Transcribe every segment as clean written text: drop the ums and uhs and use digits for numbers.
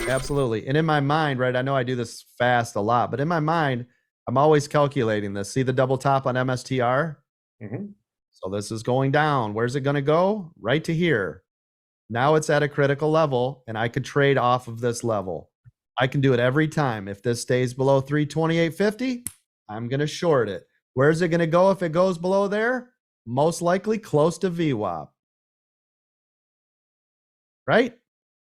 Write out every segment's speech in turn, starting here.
Absolutely. And in my mind, right, I know I do this fast a lot, but in my mind, I'm always calculating this. See the double top on MSTR? Mhm. So this is going down. Where's it going to go? Right to here. Now it's at a critical level, and I could trade off of this level. I can do it every time. If this stays below 328.50, I'm going to short it. Where's it going to go if it goes below there? Most likely close to VWAP. Right?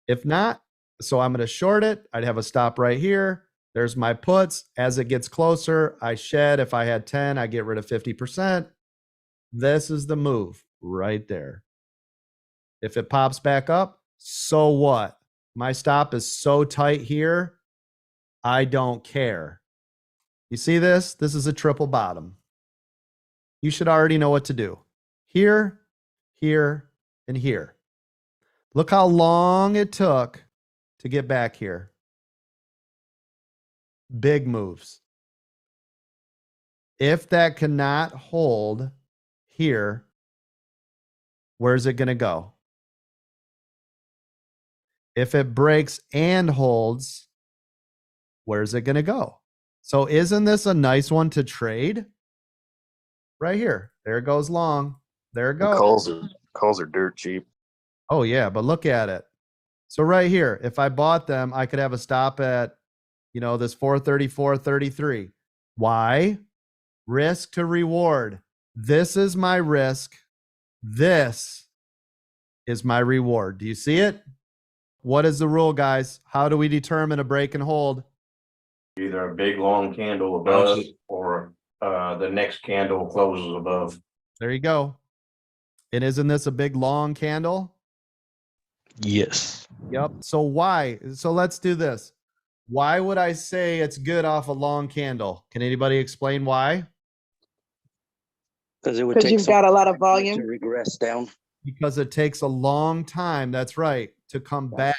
If not, so I'm going to short it. I'd have a stop right here. There's my puts. As it gets closer, I shed. If I had 10, I get rid of 50%. This is the move right there. If it pops back up, so what? My stop is so tight here, I don't care. You see this? This is a triple bottom. You should already know what to do. Here, here, and here. Look how long it took to get back here. Big moves. If that cannot hold here, where's it going to go? If it breaks and holds, where's it going to go? So isn't this a nice one to trade? Right here. There it goes long. There it The goes. calls are dirt cheap. Oh, yeah, but look at it. So right here, if I bought them, I could have a stop at, this 434.33. Why? Risk to reward. This is my risk. This is my reward. Do you see it? What is the rule, guys? How do we determine a break and hold? Either a big long candle above or the next candle closes above. There you go. And isn't this a big long candle? Yes. Yep. So why? So let's do this. Why would I say it's good off a long candle? Can anybody explain why? Because it would Because take you've some got a lot of to volume. regress down. Because it takes a long time, that's right, to come back.